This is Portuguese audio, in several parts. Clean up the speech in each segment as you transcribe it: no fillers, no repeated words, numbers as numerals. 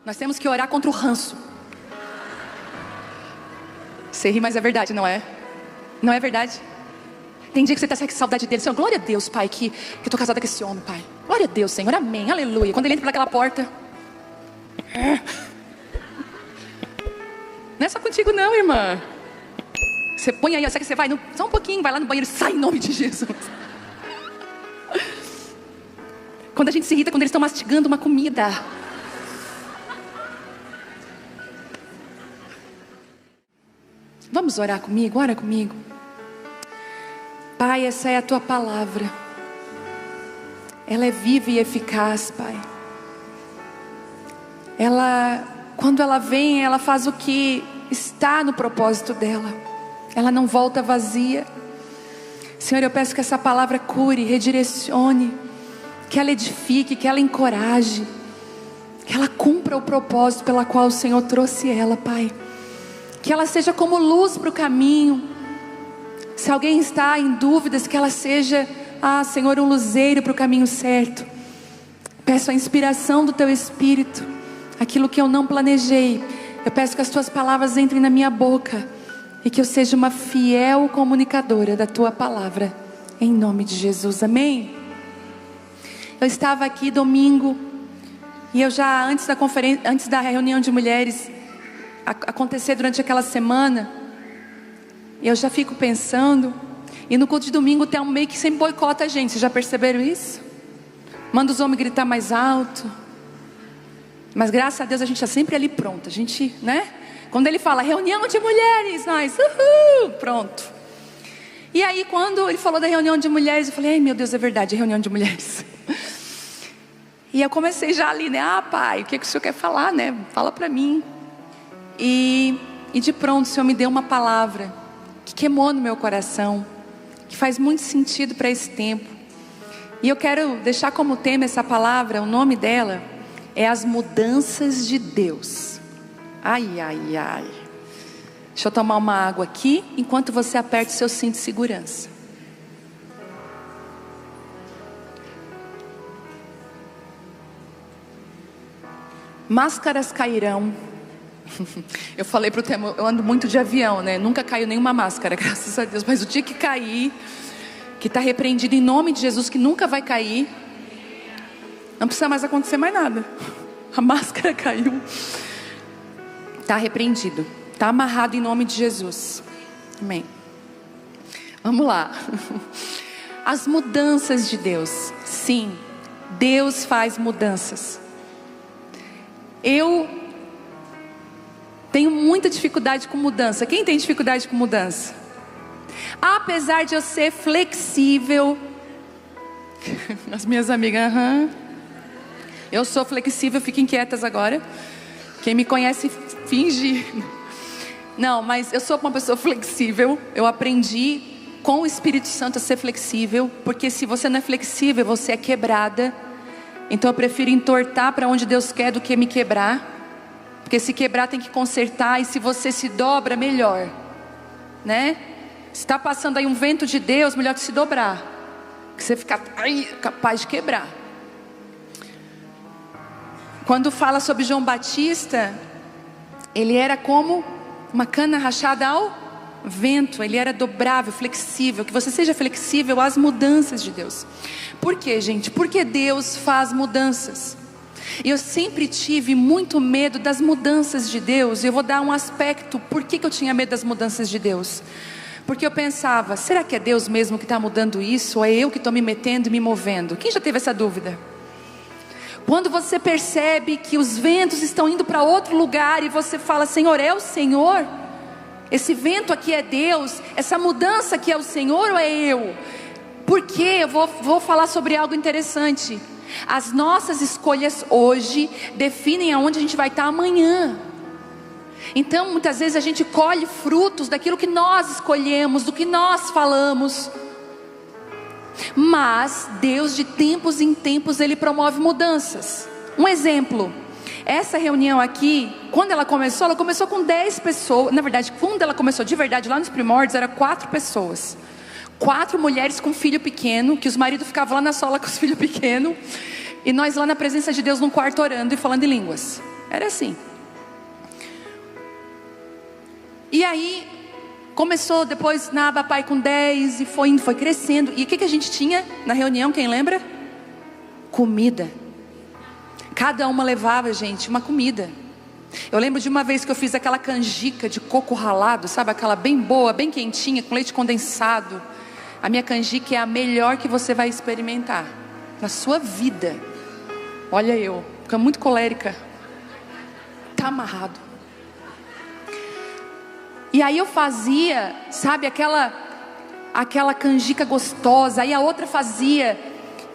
Nós temos que orar contra o ranço. Você ri, mas é verdade, não é? Não é verdade? Tem dia que você está com saudade dele. Senhor, glória a Deus, Pai, que eu estou casada com esse homem, Pai. Glória a Deus, Senhor, amém, aleluia. Quando ele entra por aquela porta, não é só contigo não, irmã. Você põe aí, sabe que você vai, só um pouquinho, vai lá no banheiro, sai em nome de Jesus. Quando a gente se irrita, quando eles estão mastigando uma comida. Vamos orar comigo, ora comigo. Pai, essa é a tua palavra. Ela é viva e eficaz, Pai. Quando ela vem, ela faz o que está no propósito dela. Ela não volta vazia. Senhor, eu peço que essa palavra cure, redirecione, que ela edifique, que ela encoraje, que ela cumpra o propósito pela qual o Senhor trouxe ela, Pai. Que ela seja como luz para o caminho. Se alguém está em dúvidas, que ela seja, Senhor, um luzeiro para o caminho certo. Peço a inspiração do Teu Espírito. Aquilo que eu não planejei, eu peço que as Tuas palavras entrem na minha boca, e que eu seja uma fiel comunicadora da Tua palavra, em nome de Jesus, amém? Eu estava aqui domingo, e eu já antes da conferência, antes da reunião de mulheres acontecer durante aquela semana, eu já fico pensando, e no culto de domingo tem um meio que sempre boicota a gente. Vocês já perceberam isso? Manda os homens gritar mais alto, mas graças a Deus a gente está sempre ali pronto. A gente, né? Quando ele fala reunião de mulheres, nós, pronto. E aí quando ele falou da reunião de mulheres, eu falei, ai meu Deus, é verdade, é reunião de mulheres. E eu comecei já ali, né? Pai, o que o Senhor quer falar, né? Fala para mim. E de pronto o Senhor me deu uma palavra que queimou no meu coração, que faz muito sentido para esse tempo. E eu quero deixar como tema essa palavra, o nome dela é as mudanças de Deus. Ai, ai, ai. Deixa eu tomar uma água aqui, enquanto você aperta o seu cinto de segurança. Máscaras cairão. Eu falei pro Temo, eu ando muito de avião, né? Nunca caiu nenhuma máscara, graças a Deus. Mas o dia que cair, que está repreendido em nome de Jesus, que nunca vai cair, não precisa mais acontecer mais nada. A máscara caiu. Está repreendido, está amarrado em nome de Jesus. Amém. Vamos lá. As mudanças de Deus. Sim, Deus faz mudanças. Eu tenho muita dificuldade com mudança. Quem tem dificuldade com mudança? Apesar de eu ser flexível, as minhas amigas, eu sou flexível, fiquem quietas agora. Quem me conhece finge. Não, mas eu sou uma pessoa flexível. Eu aprendi com o Espírito Santo a ser flexível, porque se você não é flexível, você é quebrada. Então eu prefiro entortar para onde Deus quer do que me quebrar. Porque se quebrar tem que consertar, e se você se dobra, melhor, né? Se está passando aí um vento de Deus, melhor que se dobrar, que você ficar capaz de quebrar. Quando fala sobre João Batista, ele era como uma cana rachada ao vento. Ele era dobrável, flexível. Que você seja flexível às mudanças de Deus. Por quê, gente? Porque Deus faz mudanças. E eu sempre tive muito medo das mudanças de Deus. E eu vou dar um aspecto, por que eu tinha medo das mudanças de Deus? Porque eu pensava, será que é Deus mesmo que está mudando isso? Ou é eu que estou me metendo e me movendo? Quem já teve essa dúvida? Quando você percebe que os ventos estão indo para outro lugar e você fala, Senhor, é o Senhor? Esse vento aqui é Deus? Essa mudança aqui é o Senhor ou é eu? Porque eu vou falar sobre algo interessante. As nossas escolhas hoje definem aonde a gente vai estar amanhã. Então muitas vezes a gente colhe frutos daquilo que nós escolhemos, do que nós falamos. Mas Deus, de tempos em tempos, Ele promove mudanças. Um exemplo, essa reunião aqui, quando ela começou com 10 pessoas. Na verdade, quando ela começou de verdade, lá nos primórdios, era 4 pessoas. 4 mulheres com filho pequeno, que os maridos ficavam lá na sola com os filhos pequenos, e nós lá na presença de Deus num quarto orando e falando em línguas. Era assim. E aí começou depois na aba Pai com 10 e foi indo, foi crescendo. E o que a gente tinha na reunião, quem lembra? Comida. Cada uma levava, gente, uma comida. Eu lembro de uma vez que eu fiz aquela canjica de coco ralado, sabe? Aquela bem boa, bem quentinha, com leite condensado. A minha canjica é a melhor que você vai experimentar na sua vida. Olha eu, fica muito colérica. Tá amarrado. E aí eu fazia, sabe, aquela canjica gostosa. Aí a outra fazia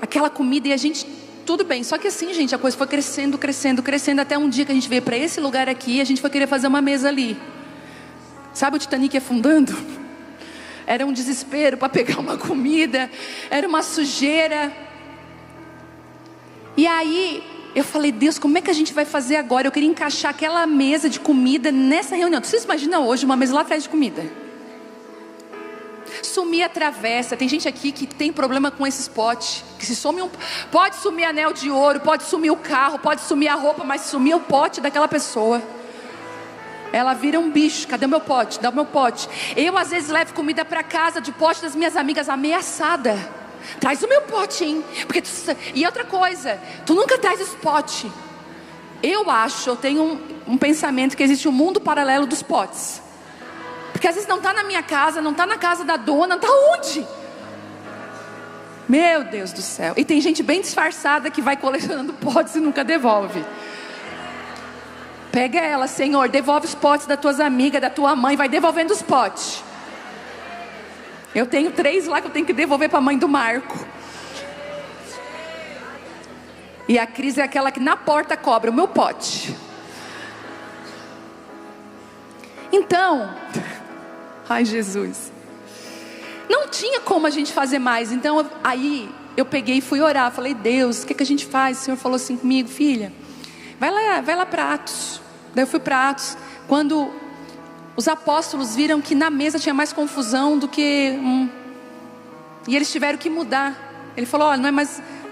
aquela comida e a gente, tudo bem. Só que assim, gente, a coisa foi crescendo, crescendo, crescendo. Até um dia que a gente veio para esse lugar aqui, a gente foi querer fazer uma mesa ali. Sabe o Titanic afundando? Era um desespero para pegar uma comida. Era uma sujeira. E aí eu falei, Deus, como é que a gente vai fazer agora? Eu queria encaixar aquela mesa de comida nessa reunião. Vocês imaginam hoje uma mesa lá atrás de comida? Sumir a travessa. Tem gente aqui que tem problema com esses potes. Que se some pode sumir anel de ouro, pode sumir o carro, pode sumir a roupa, mas sumir o pote daquela pessoa, ela vira um bicho. Cadê o meu pote? Dá o meu pote. Eu às vezes levo comida para casa de pote das minhas amigas ameaçada. Traz o meu pote, hein? Porque e outra coisa, tu nunca traz esse pote. Eu tenho um pensamento que existe um mundo paralelo dos potes. Porque às vezes não está na minha casa, não está na casa da dona, está onde? Meu Deus do céu. E tem gente bem disfarçada que vai colecionando potes e nunca devolve. Pega ela, Senhor, devolve os potes das tuas amigas, da tua mãe, vai devolvendo os potes. Eu tenho 3 lá que eu tenho que devolver para a mãe do Marco. E a Cris é aquela que na porta cobra o meu pote. Então, ai Jesus, não tinha como a gente fazer mais. Então aí eu peguei e fui orar. Falei, Deus, o que a gente faz? O Senhor falou assim comigo, filha, vai lá para Atos. Daí eu fui para Atos. Quando os apóstolos viram que na mesa tinha mais confusão do que e eles tiveram que mudar. Ele falou, olha,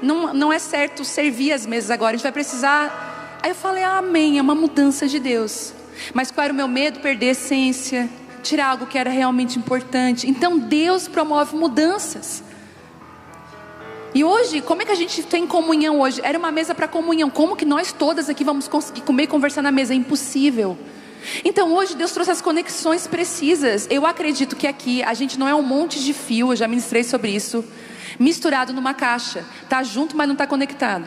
não é certo servir as mesas agora, a gente vai precisar. Aí eu falei, amém, é uma mudança de Deus. Mas qual era o meu medo? Perder a essência, tirar algo que era realmente importante. Então Deus promove mudanças. E hoje, como é que a gente tem comunhão hoje? Era uma mesa para comunhão. Como que nós todas aqui vamos conseguir comer e conversar na mesa? É impossível. Então hoje Deus trouxe as conexões precisas. Eu acredito que aqui a gente não é um monte de fio, eu já ministrei sobre isso, misturado numa caixa. Está junto, mas não está conectado.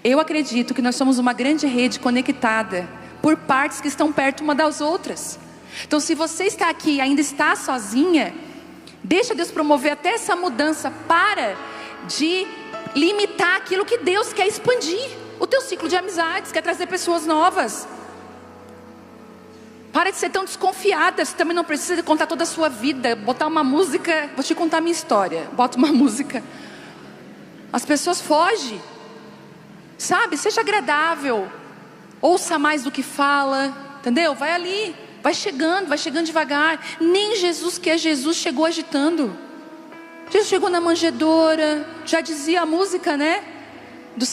Eu acredito que nós somos uma grande rede conectada por partes que estão perto uma das outras. Então se você está aqui e ainda está sozinha, deixa Deus promover até essa mudança. Para de limitar aquilo que Deus quer expandir. O teu ciclo de amizades, quer trazer pessoas novas. Para de ser tão desconfiada. Você também não precisa contar toda a sua vida. Botar uma música. Vou te contar a minha história. Bota uma música. As pessoas fogem. Sabe? Seja agradável. Ouça mais do que fala. Entendeu? Vai ali. Vai chegando devagar. Nem Jesus, que é Jesus, chegou agitando. Jesus chegou na manjedoura. Já dizia a música, né? Do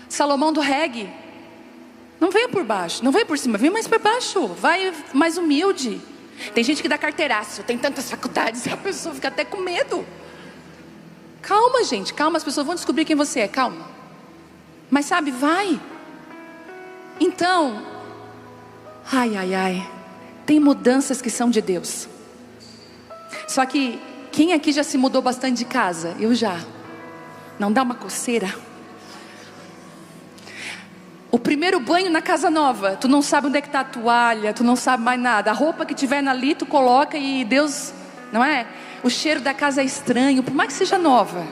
Salomão do reggae. Não venha por baixo, não venha por cima, venha mais por baixo, vai mais humilde. Tem gente que dá carteiraço, tem tantas faculdades, a pessoa fica até com medo. Calma, gente, calma, as pessoas vão descobrir quem você é, calma. Mas sabe, vai. Então, tem mudanças que são de Deus. Só que, quem aqui já se mudou bastante de casa? Eu já. Não dá uma coceira? O primeiro banho na casa nova, tu não sabe onde é que está a toalha, tu não sabe mais nada. A roupa que tiver ali, tu coloca e Deus, não é? O cheiro da casa é estranho, por mais que seja nova.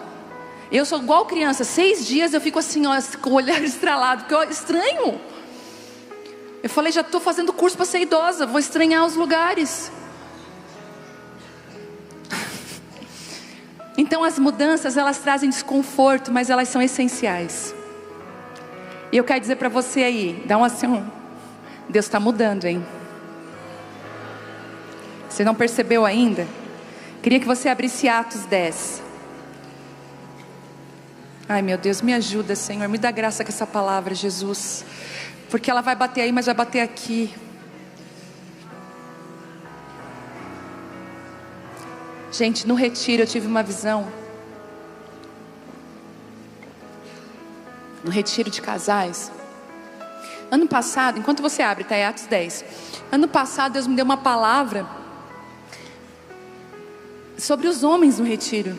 Eu sou igual criança, 6 dias eu fico assim, ó, com o olhar estralado, porque é estranho. Eu falei, já estou fazendo curso para ser idosa, vou estranhar os lugares. Então as mudanças, elas trazem desconforto, mas elas são essenciais. E eu quero dizer para você aí, dá um assim, Deus está mudando, hein? Você não percebeu ainda? Queria que você abrisse Atos 10. Ai meu Deus, me ajuda, Senhor, me dá graça com essa palavra, Jesus, porque ela vai bater aí, mas vai bater aqui. Gente, no retiro eu tive uma visão. No retiro de casais. Ano passado, enquanto você abre, tá? É Atos 10. Ano passado Deus me deu uma palavra sobre os homens no retiro,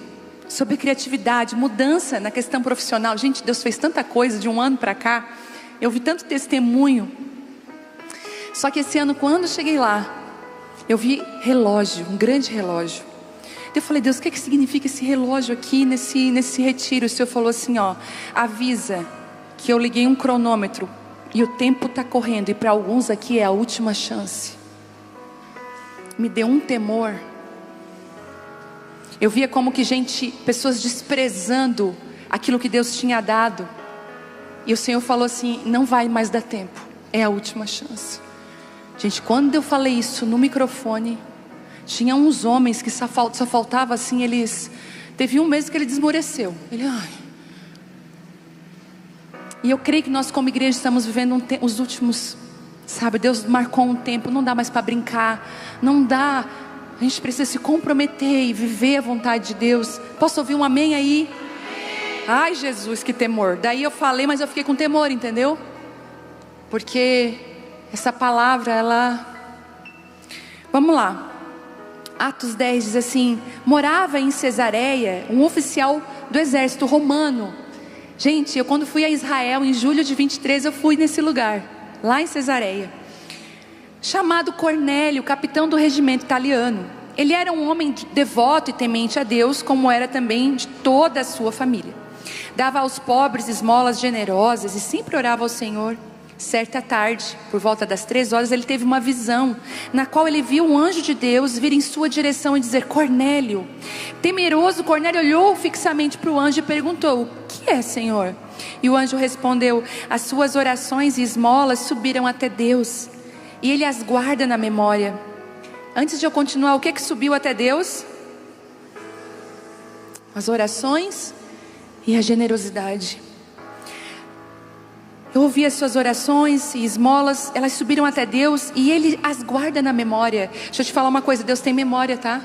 sobre criatividade, mudança na questão profissional. Gente, Deus fez tanta coisa de um ano para cá. Eu vi tanto testemunho. Só que esse ano, quando eu cheguei lá, eu vi relógio, um grande relógio. Eu falei, Deus, o que significa esse relógio aqui nesse retiro? O Senhor falou assim, ó, avisa que eu liguei um cronômetro e o tempo está correndo, e para alguns aqui é a última chance. Me deu um temor. Eu via como que pessoas desprezando aquilo que Deus tinha dado. E o Senhor falou assim, não vai mais dar tempo, é a última chance. Gente, quando eu falei isso no microfone, tinha uns homens que só faltava assim, teve um mês que ele desmoreceu. E eu creio que nós como igreja estamos vivendo os últimos, sabe, Deus marcou um tempo, não dá mais para brincar, não dá, a gente precisa se comprometer e viver a vontade de Deus. Posso ouvir um amém aí? Ai Jesus, que temor. Daí eu falei, mas eu fiquei com temor, entendeu? Porque essa palavra, vamos lá. Atos 10 diz assim, morava em Cesareia um oficial do exército romano. Gente, eu quando fui a Israel em julho de 23, eu fui nesse lugar, lá em Cesareia, chamado Cornélio, capitão do regimento italiano. Ele era um homem devoto e temente a Deus, como era também de toda a sua família. Dava aos pobres esmolas generosas e sempre orava ao Senhor. Certa tarde, por volta das 3 horas, ele teve uma visão, na qual ele viu um anjo de Deus vir em sua direção e dizer, Cornélio. Temeroso, Cornélio olhou fixamente para o anjo e perguntou, o que é, Senhor? E o anjo respondeu, as suas orações e esmolas subiram até Deus, e Ele as guarda na memória. Antes de eu continuar, o que subiu até Deus? As orações e a generosidade. Eu ouvi as suas orações e esmolas, elas subiram até Deus e Ele as guarda na memória. Deixa eu te falar uma coisa, Deus tem memória, tá?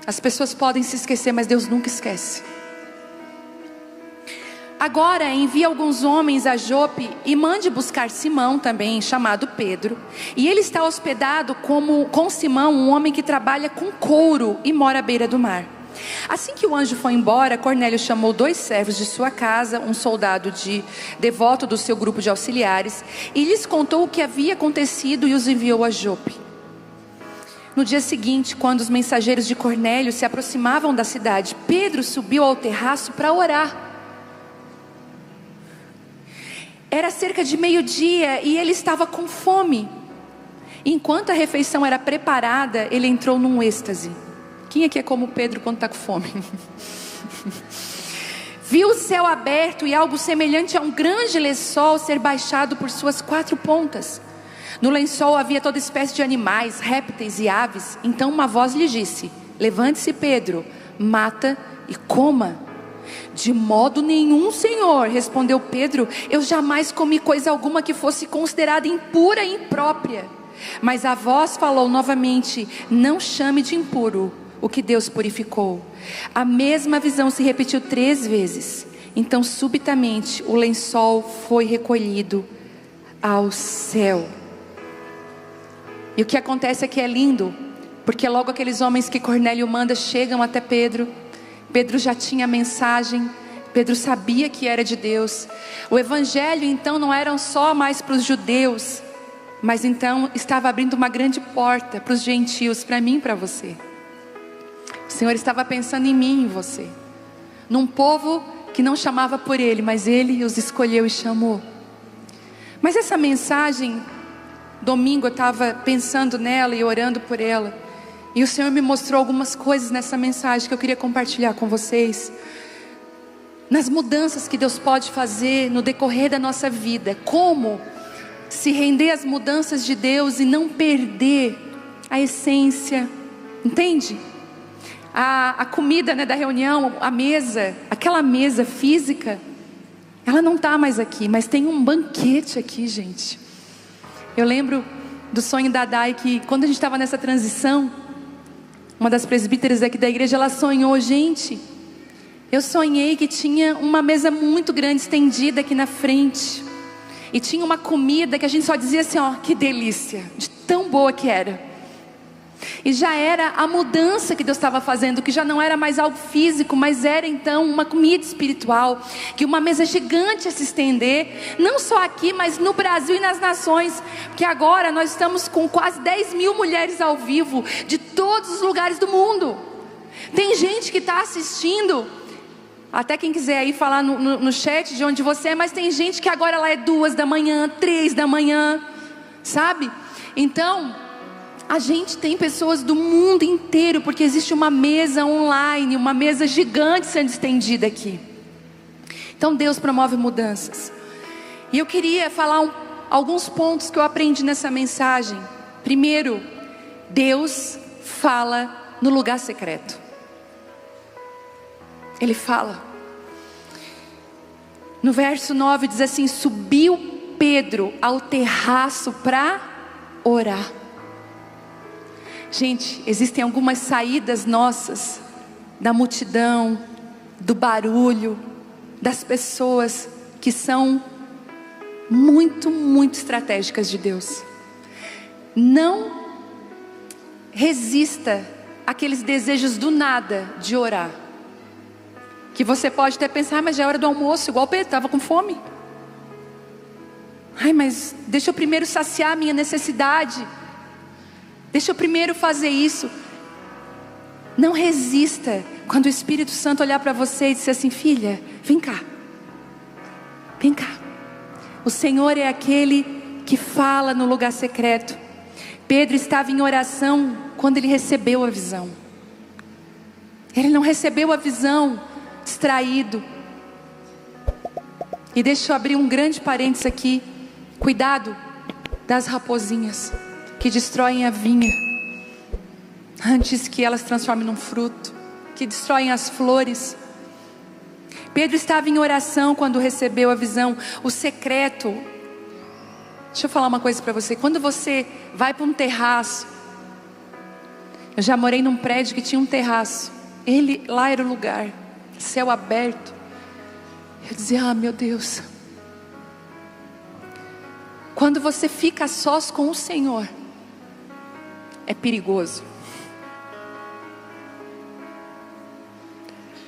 As pessoas podem se esquecer, mas Deus nunca esquece. Agora envie alguns homens a Jope e mande buscar Simão também, chamado Pedro. E ele está hospedado com Simão, um homem que trabalha com couro e mora à beira do mar. Assim que o anjo foi embora, Cornélio chamou 2 servos de sua casa, um soldado devoto do seu grupo de auxiliares, e lhes contou o que havia acontecido e os enviou a Jope. No dia seguinte, quando os mensageiros de Cornélio se aproximavam da cidade, Pedro subiu ao terraço para orar. Era cerca de meio-dia e ele estava com fome. Enquanto a refeição era preparada, ele entrou num êxtase. Quem aqui é como Pedro quando está com fome? Viu o céu aberto e algo semelhante a um grande lençol ser baixado por suas 4 pontas. No lençol havia toda espécie de animais, répteis e aves. Então uma voz lhe disse, levante-se Pedro, mata e coma. De modo nenhum, Senhor, respondeu Pedro, eu jamais comi coisa alguma que fosse considerada impura e imprópria. Mas a voz falou novamente, não chame de impuro o que Deus purificou. A mesma visão se repetiu 3 vezes. Então subitamente o lençol foi recolhido ao céu. E o que acontece aqui é lindo, porque logo aqueles homens que Cornélio manda chegam até Pedro. Pedro já tinha a mensagem, Pedro sabia que era de Deus. O evangelho então não era só mais para os judeus, mas então estava abrindo uma grande porta para os gentios, para mim e para você. O Senhor estava pensando em mim e em você, num povo que não chamava por Ele, mas Ele os escolheu e chamou. Mas essa mensagem, domingo eu estava pensando nela e orando por ela, e o Senhor me mostrou algumas coisas nessa mensagem que eu queria compartilhar com vocês. Nas mudanças que Deus pode fazer no decorrer da nossa vida, como se render às mudanças de Deus e não perder a essência, entende? a comida, né, da reunião, a mesa, aquela mesa física, ela não está mais aqui, mas tem um banquete aqui, gente. Eu lembro do sonho da Dai, que quando a gente estava nessa transição, uma das presbíteras aqui da igreja, ela sonhou, gente, eu sonhei que tinha uma mesa muito grande estendida aqui na frente, e tinha uma comida que a gente só dizia assim, ó, que delícia, de tão boa que era. E já era a mudança que Deus estava fazendo, que já não era mais algo físico, mas era então uma comida espiritual, que uma mesa gigante a se estender, não só aqui, mas no Brasil e nas nações, porque agora nós estamos com quase 10 mil mulheres ao vivo, de todos os lugares do mundo. Tem gente que está assistindo, até quem quiser aí falar no chat de onde você é, mas tem gente que agora lá é 2 da manhã, 3 da manhã, sabe? Então, a gente tem pessoas do mundo inteiro, porque existe uma mesa online, uma mesa gigante sendo estendida aqui. Então Deus promove mudanças. E eu queria falar alguns pontos que eu aprendi nessa mensagem. Primeiro, Deus fala no lugar secreto. Ele fala. No verso 9 diz assim: subiu Pedro ao terraço para orar. Gente, existem algumas saídas nossas, da multidão, do barulho, das pessoas, que são muito, muito estratégicas de Deus. Não resista àqueles desejos do nada de orar, que você pode até pensar, mas já é hora do almoço, igual o Pedro, estava com fome. Ai, mas deixa eu primeiro saciar a minha necessidade. Deixa eu primeiro fazer isso. Não resista quando o Espírito Santo olhar para você e dizer assim: filha, vem cá. Vem cá. O Senhor é aquele que fala no lugar secreto. Pedro estava em oração quando ele recebeu a visão. Ele não recebeu a visão distraído. E deixa eu abrir um grande parênteses aqui. Cuidado das raposinhas que destroem a vinha antes que elas transformem num fruto, que destroem as flores. Pedro estava em oração quando recebeu a visão. O secreto, deixa eu falar uma coisa para você. Quando você vai para um terraço, eu já morei num prédio que tinha um terraço, lá era o lugar, céu aberto. Eu dizia: ah, meu Deus. Quando você fica a sós com o Senhor, é perigoso.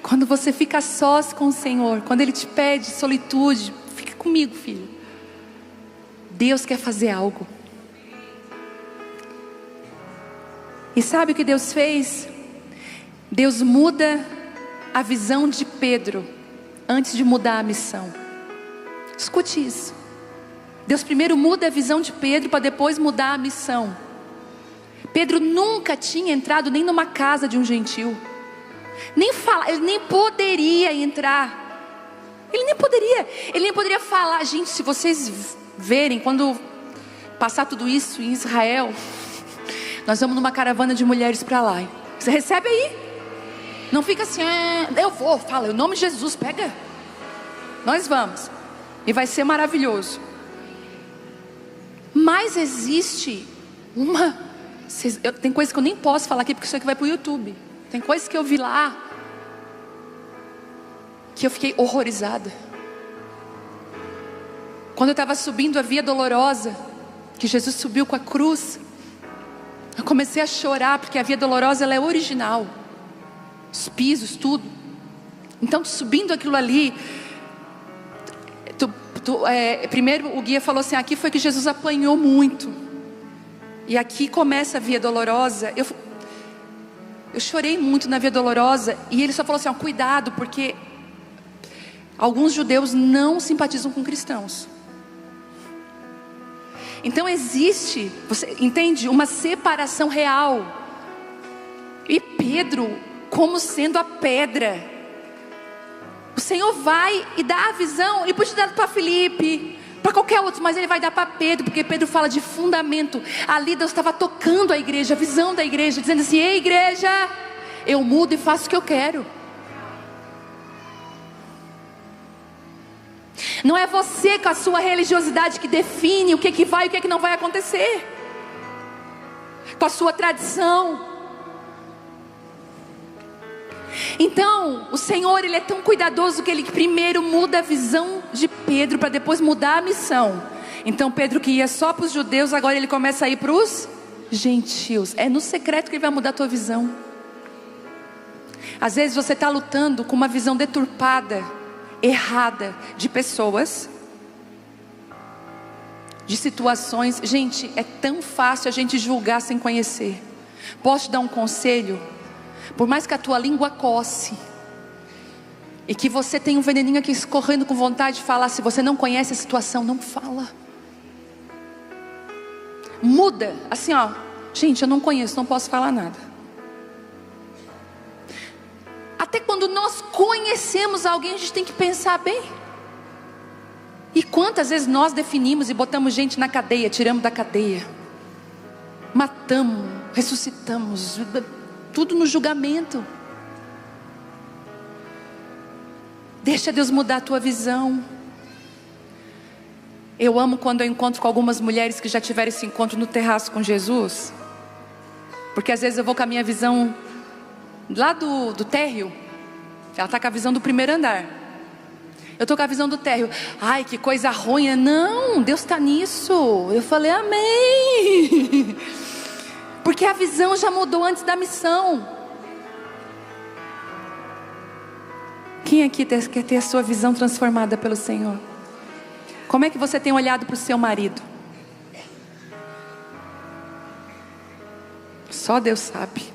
Quando você fica a sós com o Senhor, quando Ele te pede solitude, fica comigo, filho. Deus quer fazer algo. E sabe o que Deus fez? Deus muda a visão de Pedro antes de mudar a missão. Escute isso. Deus primeiro muda a visão de Pedro para depois mudar a missão. Pedro nunca tinha entrado nem numa casa de um gentil. Ele nem poderia entrar. Ele nem poderia falar. Gente, se vocês verem, quando passar tudo isso em Israel, nós vamos numa caravana de mulheres para lá. Você recebe aí? Não fica assim: eu vou, fala, em nome de Jesus, pega. Nós vamos. E vai ser maravilhoso. Mas existe tem coisas que eu nem posso falar aqui, porque isso aqui vai para o YouTube. Tem coisas que eu vi lá que eu fiquei horrorizada. Quando eu estava subindo a Via Dolorosa, que Jesus subiu com a cruz, eu comecei a chorar, porque a Via Dolorosa ela é original, os pisos, tudo. Então, subindo aquilo ali, primeiro o guia falou assim: aqui foi que Jesus apanhou muito, e aqui começa a Via Dolorosa. Eu chorei muito na Via Dolorosa, e ele só falou assim: cuidado, porque alguns judeus não simpatizam com cristãos. Então existe, você entende, uma separação real. E Pedro, como sendo a pedra, o Senhor vai e dá a visão. Ele podia dar para Filipe, para qualquer outro, mas Ele vai dar para Pedro, porque Pedro fala de fundamento. Ali Deus estava tocando a igreja, a visão da igreja, dizendo assim: ei igreja, eu mudo e faço o que eu quero. Não é você com a sua religiosidade que define o que vai e o que não vai acontecer, com a sua tradição. Então o Senhor, Ele é tão cuidadoso que Ele primeiro muda a visão de Pedro para depois mudar a missão. Então Pedro, que ia só para os judeus, agora ele começa a ir para os gentios. É no secreto que Ele vai mudar a tua visão. Às vezes você está lutando com uma visão deturpada, errada, de pessoas, de situações. Gente, é tão fácil a gente julgar sem conhecer. Posso te dar um conselho? Por mais que a tua língua coce e que você tenha um veneninho aqui escorrendo com vontade de falar, se você não conhece a situação, não fala. Muda, assim ó, gente, eu não conheço, não posso falar nada. Até quando nós conhecemos alguém, a gente tem que pensar bem. E quantas vezes nós definimos e botamos gente na cadeia, tiramos da cadeia, matamos, ressuscitamos, tudo no julgamento. Deixa Deus mudar a tua visão. Eu amo quando eu encontro com algumas mulheres que já tiveram esse encontro no terraço com Jesus, porque às vezes eu vou com a minha visão lá do térreo, ela está com a visão do primeiro andar, eu estou com a visão do térreo. Ai, que coisa ruim. Não, Deus está nisso. Eu falei amém, porque a visão já mudou antes da missão. Quem aqui quer ter a sua visão transformada pelo Senhor? Como é que você tem olhado para o seu marido? Só Deus sabe.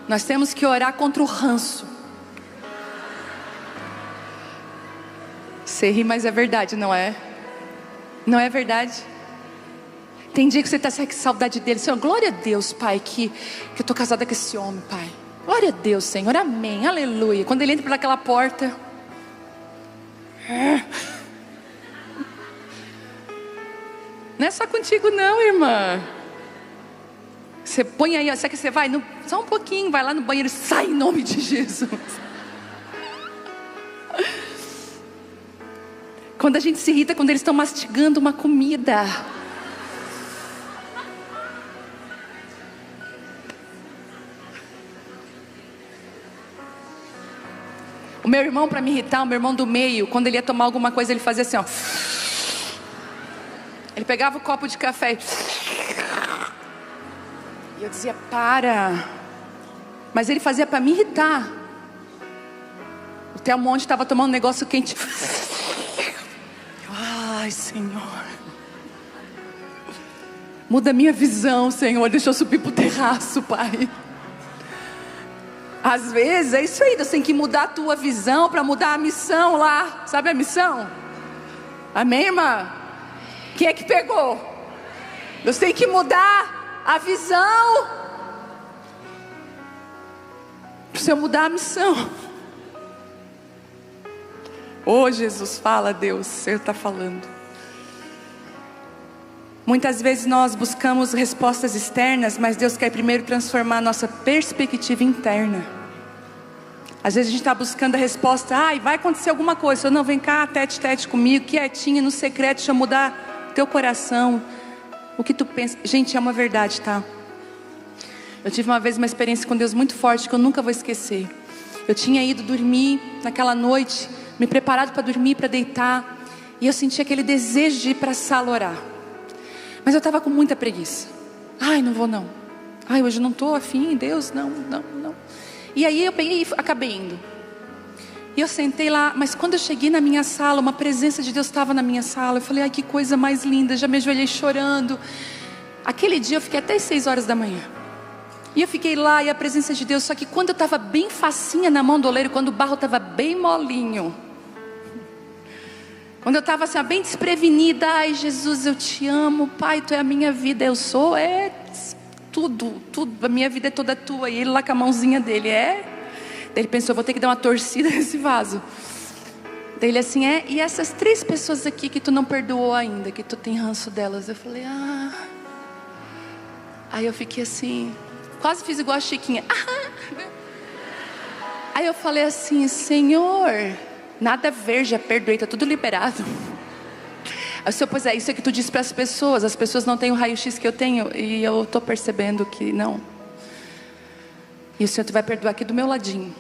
Nós temos que orar contra o ranço. Você ri, mas é verdade, não é? Não é verdade? Tem dia que você está com saudade dele. Senhor, glória a Deus, Pai, que eu estou casada com esse homem, Pai. Glória a Deus, Senhor, amém, aleluia. Quando ele entra pelaquela porta, não é só contigo não, irmã. Você põe aí, sabe que você vai? Só um pouquinho, vai lá no banheiro e sai em nome de Jesus. Quando a gente se irrita, quando eles estão mastigando uma comida. O meu irmão, para me irritar, o meu irmão do meio, quando ele ia tomar alguma coisa, ele fazia assim, ó. Ele pegava o copo de café e eu dizia, para. Mas ele fazia para me irritar. O Telmonte estava tomando um negócio quente. Ai, Senhor, muda a minha visão, Senhor. Deixa eu subir para o terraço, Pai. Às vezes é isso aí, Deus tem que mudar a tua visão para mudar a missão lá. Sabe a missão? Amém, irmã? Quem é que pegou? Deus tem que mudar a visão para você mudar a missão. Oh, Jesus, fala, Deus, o Senhor está falando. Muitas vezes nós buscamos respostas externas, mas Deus quer primeiro transformar a nossa perspectiva interna. Às vezes a gente está buscando a resposta, vai acontecer alguma coisa. Senhor, não, vem cá, tete comigo, quietinha, no secreto, deixa eu mudar teu coração. O que tu pensa? Gente, é uma verdade, tá? Eu tive uma vez uma experiência com Deus muito forte, que eu nunca vou esquecer. Eu tinha ido dormir naquela noite, me preparado para dormir, para deitar, e eu senti aquele desejo de ir para a sala orar. Mas eu estava com muita preguiça. Não vou não. Hoje eu não estou afim, Deus, não. E aí eu peguei e acabei indo. E eu sentei lá, mas quando eu cheguei na minha sala, uma presença de Deus estava na minha sala. Eu falei, que coisa mais linda, já me ajoelhei chorando. Aquele dia eu fiquei até as 6 horas da manhã. E eu fiquei lá, e a presença de Deus. Só que quando eu estava bem facinha na mão do oleiro, quando o barro estava bem molinho, quando eu estava assim, bem desprevenida, Jesus, eu te amo, Pai, tu é a minha vida, eu sou, tudo, a minha vida é toda tua. E ele lá com a mãozinha dele, Daí ele pensou, vou ter que dar uma torcida nesse vaso. Daí ele assim, e essas 3 pessoas aqui que tu não perdoou ainda, que tu tem ranço delas? Eu falei, Aí eu fiquei assim, quase fiz igual a Chiquinha. Aí eu falei assim: Senhor, nada a ver, já perdoei, tá tudo liberado. Aí o Senhor: pois é, isso é que tu diz para as pessoas não têm o raio-x que eu tenho. E eu estou percebendo que não. E o Senhor, tu vai perdoar aqui do meu ladinho.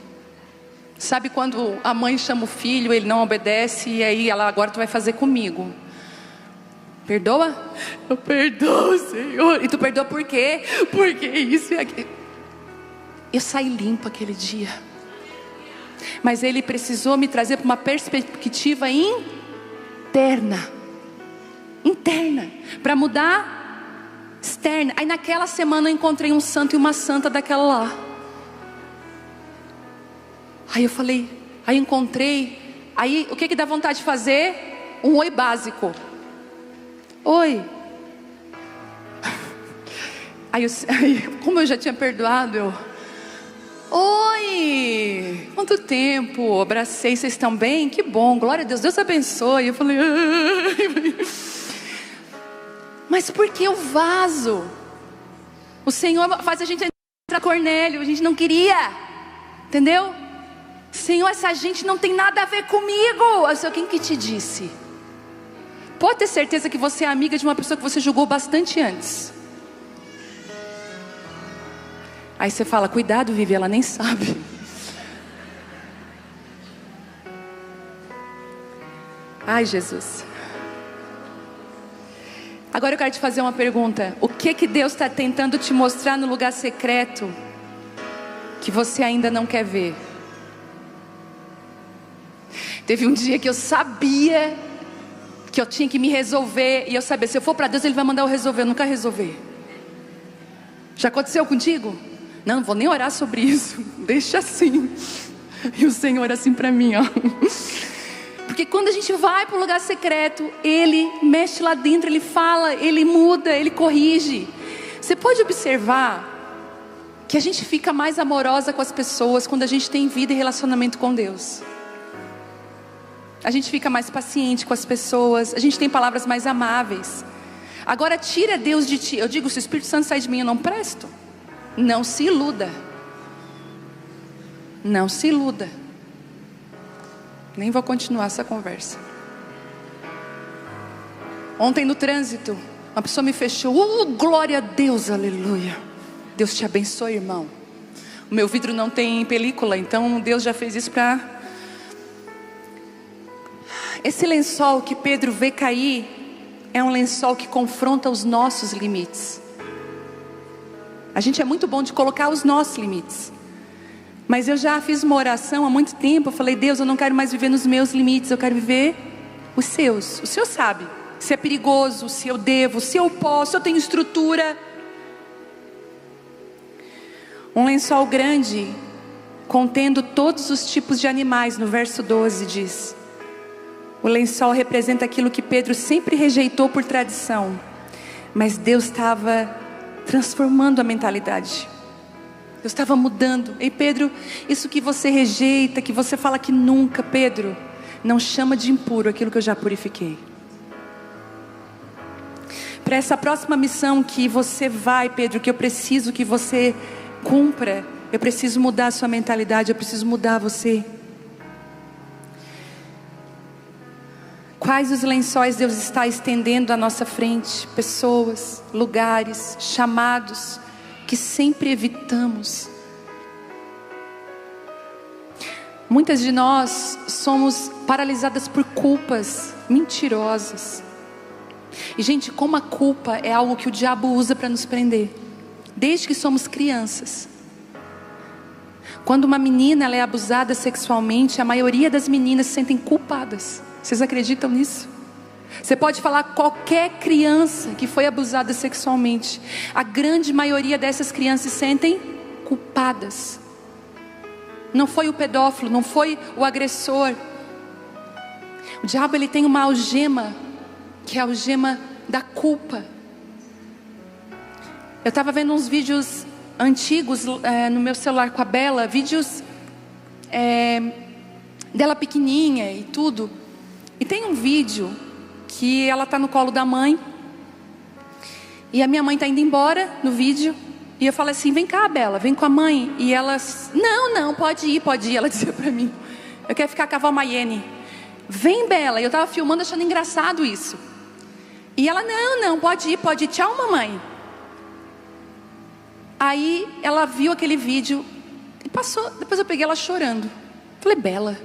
Sabe quando a mãe chama o filho, ele não obedece, e aí ela: agora tu vai fazer comigo. Perdoa? Eu perdoo, Senhor. E tu perdoa por quê? Porque isso e aquilo. Eu saí limpa aquele dia. Mas Ele precisou me trazer para uma perspectiva interna, para mudar externa. Aí naquela semana eu encontrei um santo e uma santa daquela lá. Aí eu falei, aí encontrei. Aí o que dá vontade de fazer? Um oi básico. Oi. Aí como eu já tinha perdoado, eu: oi, quanto tempo, abracei, vocês estão bem? Que bom, glória a Deus, Deus abençoe. Eu falei: mas por que o vaso? O Senhor faz a gente entrar Cornélio, a gente não queria, entendeu? Senhor, essa gente não tem nada a ver comigo. Eu sei, quem que te disse? Pode ter certeza que você é amiga de uma pessoa que você julgou bastante antes. Aí você fala: cuidado, Vivi, ela nem sabe. Ai, Jesus. Agora eu quero te fazer uma pergunta. O que Deus está tentando te mostrar no lugar secreto que você ainda não quer ver? Teve um dia que eu sabia que eu tinha que me resolver. E eu sabia, se eu for para Deus, Ele vai mandar eu resolver. Eu nunca resolver. Já aconteceu contigo? Não vou nem orar sobre isso. Deixa assim. E o Senhor assim para mim, ó. Porque quando a gente vai para o lugar secreto, Ele mexe lá dentro, Ele fala, Ele muda, Ele corrige. Você pode observar que a gente fica mais amorosa com as pessoas quando a gente tem vida e relacionamento com Deus. A gente fica mais paciente com as pessoas, a gente tem palavras mais amáveis. Agora tira Deus de ti. Eu digo, se o Espírito Santo sai de mim, eu não presto. Não se iluda. Não se iluda. Nem vou continuar essa conversa. Ontem no trânsito, uma pessoa me fechou. Glória a Deus, aleluia. Deus te abençoe, irmão. O meu vidro não tem película, então Deus já fez isso para... Esse lençol que Pedro vê cair é um lençol que confronta os nossos limites. A gente é muito bom de colocar os nossos limites. Mas eu já fiz uma oração há muito tempo. Eu falei: Deus, eu não quero mais viver nos meus limites, eu quero viver os seus. O Senhor sabe se é perigoso, se eu devo, se eu posso, se eu tenho estrutura. Um lençol grande, contendo todos os tipos de animais. No verso 12 diz: o lençol representa aquilo que Pedro sempre rejeitou por tradição. Mas Deus estava transformando a mentalidade. Deus estava mudando. Ei, Pedro, isso que você rejeita, que você fala que nunca, Pedro, não chama de impuro aquilo que eu já purifiquei. Para essa próxima missão que você vai, Pedro, que eu preciso que você cumpra, eu preciso mudar a sua mentalidade, eu preciso mudar você. Quais os lençóis Deus está estendendo à nossa frente? Pessoas, lugares, chamados que sempre evitamos. Muitas de nós somos paralisadas por culpas mentirosas. E gente, como a culpa é algo que o diabo usa para nos prender, desde que somos crianças. Quando uma menina ela é abusada sexualmente, a maioria das meninas se sentem culpadas. Vocês acreditam nisso? Você pode falar qualquer criança que foi abusada sexualmente, a grande maioria dessas crianças se sentem culpadas. Não foi o pedófilo, não foi o agressor. O diabo ele tem uma algema, que é a algema da culpa. Eu estava vendo uns vídeos antigos no meu celular com a Bela, vídeos dela pequenininha e tudo. E tem um vídeo que ela está no colo da mãe, e a minha mãe está indo embora no vídeo, E eu falei assim, vem cá, Bela, vem com a mãe. E ela, não, pode ir. Ela dizia pra mim, eu quero ficar com a avó Maiene. Vem, Bela. E eu tava filmando achando engraçado isso. E ela, não, pode ir, tchau, mamãe. Aí ela viu aquele vídeo e passou. Depois eu peguei ela chorando. Falei, Bela,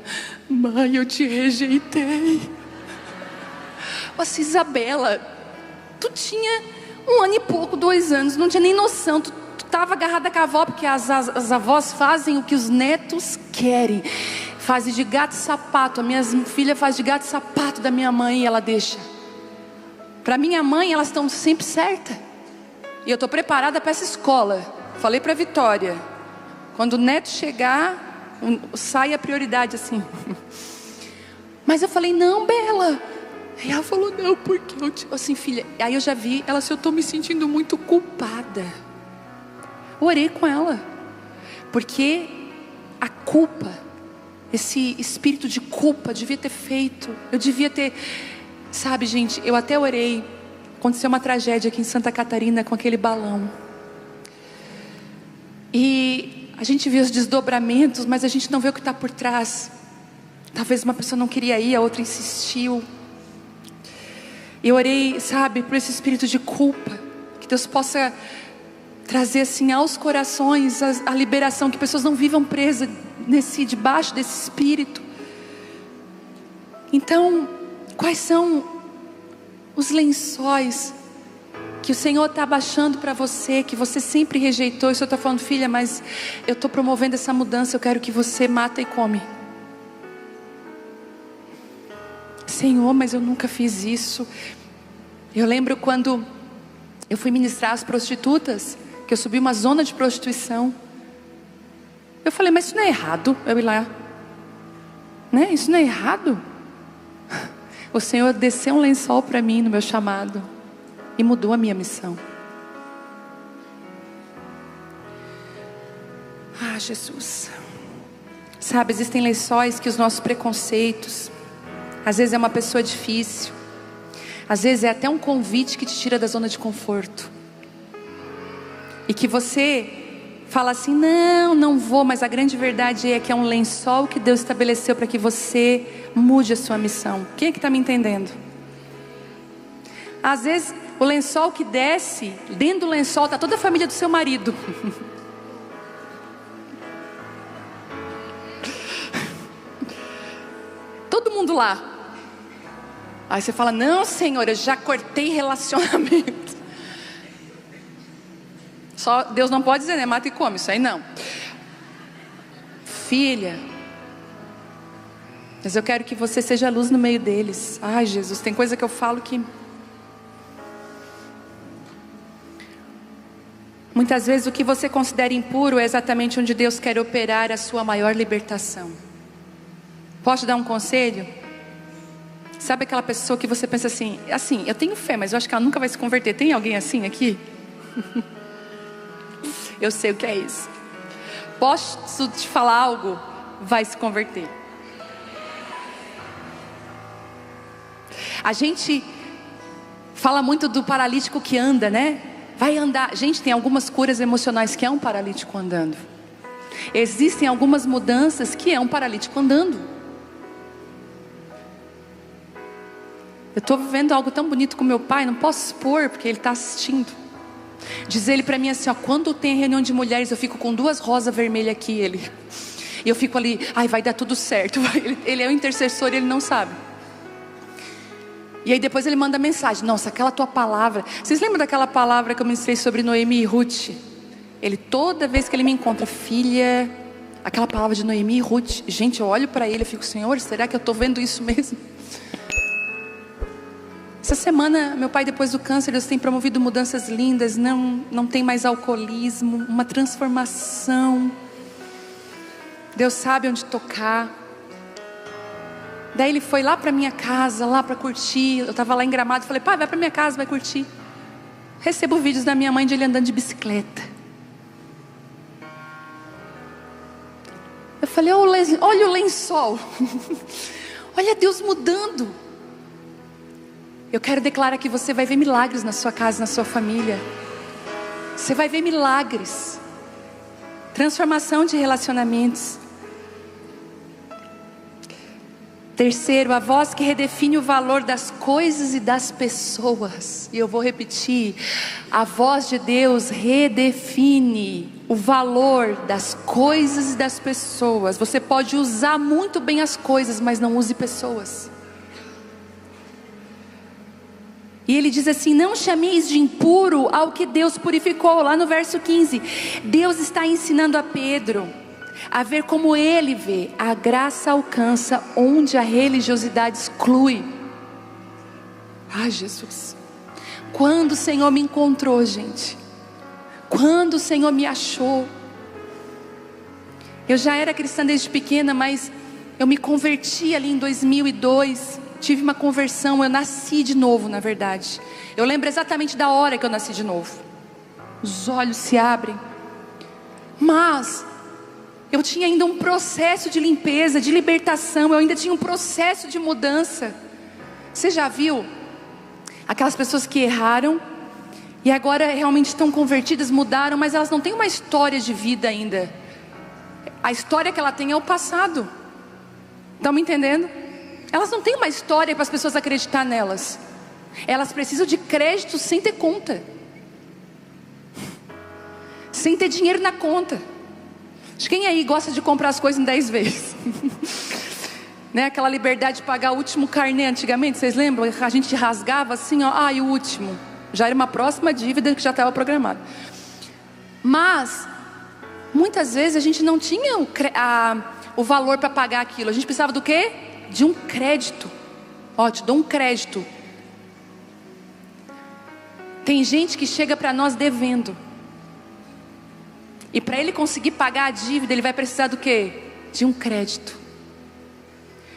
mãe, eu te rejeitei. Assim, Isabela, tu tinha 1 ano e pouco, 2 anos, não tinha nem noção. Tu estava agarrada com a avó, porque as avós fazem o que os netos querem. Fazem de gato e sapato. A minha filha faz de gato e sapato da minha mãe e ela deixa. Para minha mãe, elas estão sempre certas. E eu estou preparada para essa escola. Falei para a Vitória, quando o neto chegar, sai a prioridade assim. Mas eu falei, não, Bela. E ela falou, não, porque eu assim, filha. Aí eu já vi, ela assim, eu estou me sentindo muito culpada. Orei com ela. Porque a culpa, esse espírito de culpa, devia ter feito. Eu devia ter, sabe, gente, eu até orei. Aconteceu uma tragédia aqui em Santa Catarina com aquele balão. E a gente vê os desdobramentos, mas a gente não vê o que está por trás. Talvez uma pessoa não queria ir, a outra insistiu. Eu orei, sabe, por esse espírito de culpa, que Deus possa trazer assim aos corações a liberação, que pessoas não vivam presas debaixo desse espírito. Então, quais são os lençóis que o Senhor está abaixando para você, que você sempre rejeitou? E o Senhor está falando, filha, mas eu estou promovendo essa mudança, eu quero que você mata e come. Senhor, mas eu nunca fiz isso. Eu lembro quando eu fui ministrar as prostitutas, que eu subi uma zona de prostituição. Eu falei, mas isso não é errado? Eu ir lá, né? Isso não é errado? O Senhor desceu um lençol para mim no meu chamado e mudou a minha missão. Ah, Jesus. Sabe, existem lençóis que os nossos preconceitos, às vezes é uma pessoa difícil, às vezes é até um convite que te tira da zona de conforto, e que você fala assim, não vou, mas a grande verdade é que é um lençol que Deus estabeleceu para que você mude a sua missão. Quem é que está me entendendo? Às vezes o lençol que desce, dentro do lençol está toda a família do seu marido. Todo mundo lá. Aí você fala, não, Senhor, eu já cortei relacionamento. Só Deus não pode dizer, né? Mata e come, isso aí não. Filha, mas eu quero que você seja a luz no meio deles. Ai, Jesus, tem coisa que eu falo que muitas vezes o que você considera impuro é exatamente onde Deus quer operar a sua maior libertação. Posso te dar um conselho? Sabe aquela pessoa que você pensa assim, eu tenho fé, mas eu acho que ela nunca vai se converter. Tem alguém assim aqui? Eu sei o que é isso. Posso te falar algo? Vai se converter. A gente fala muito do paralítico que anda, né? Vai andar. Gente, tem algumas curas emocionais que é um paralítico andando. Existem algumas mudanças que é um paralítico andando. Eu estou vivendo algo tão bonito com meu pai, não posso expor, porque ele está assistindo. Diz ele para mim assim, ó, quando tem reunião de mulheres, eu fico com 2 rosas vermelhas aqui, e eu fico ali, ai, vai dar tudo certo. Ele é o intercessor e ele não sabe. E aí depois ele manda mensagem, nossa, aquela tua palavra, vocês lembram daquela palavra que eu ministrei sobre Noemi e Ruth? Ele, toda vez que ele me encontra, filha, aquela palavra de Noemi e Ruth, gente, eu olho para ele e fico, Senhor, será que eu estou vendo isso mesmo? Essa semana, meu pai, depois do câncer, Deus tem promovido mudanças lindas. Não tem mais alcoolismo, uma transformação. Deus sabe onde tocar. Daí ele foi lá para minha casa, lá para curtir. Eu estava lá em Gramado, falei, pai, vai para minha casa, vai curtir. Recebo vídeos da minha mãe de ele andando de bicicleta. Eu falei, olha o lençol. Olha Deus mudando. Eu quero declarar que você vai ver milagres na sua casa, na sua família. Você vai ver milagres, transformação de relacionamentos. Terceiro, a voz que redefine o valor das coisas e das pessoas. E eu vou repetir: a voz de Deus redefine o valor das coisas e das pessoas. Você pode usar muito bem as coisas, mas não use pessoas. E ele diz assim: não chameis de impuro ao que Deus purificou. Lá no verso 15, Deus está ensinando a Pedro a ver como ele vê. A graça alcança onde a religiosidade exclui. Ai, Jesus, quando o Senhor me encontrou, gente, quando o Senhor me achou. Eu já era cristã desde pequena, mas eu me converti ali em 2002. Tive uma conversão, eu nasci de novo, na verdade. Eu lembro exatamente da hora que eu nasci de novo. Os olhos se abrem. Mas eu tinha ainda um processo de limpeza, de libertação. Eu ainda tinha um processo de mudança. Você já viu aquelas pessoas que erraram e agora realmente estão convertidas, mudaram, mas elas não têm uma história de vida ainda. A história que ela tem é o passado. Estão me entendendo? Elas não têm uma história para as pessoas acreditar nelas. Elas precisam de crédito sem ter conta, sem ter dinheiro na conta. Quem aí gosta de comprar as coisas em 10 vezes? Né? Aquela liberdade de pagar o último carnê antigamente, vocês lembram? A gente rasgava assim, ó, e o último. Já era uma próxima dívida que já estava programada. Mas muitas vezes a gente não tinha o valor para pagar aquilo. A gente precisava do quê? De um crédito. Ó, te dou um crédito. Tem gente que chega para nós devendo. E para ele conseguir pagar a dívida, ele vai precisar do quê? De um crédito.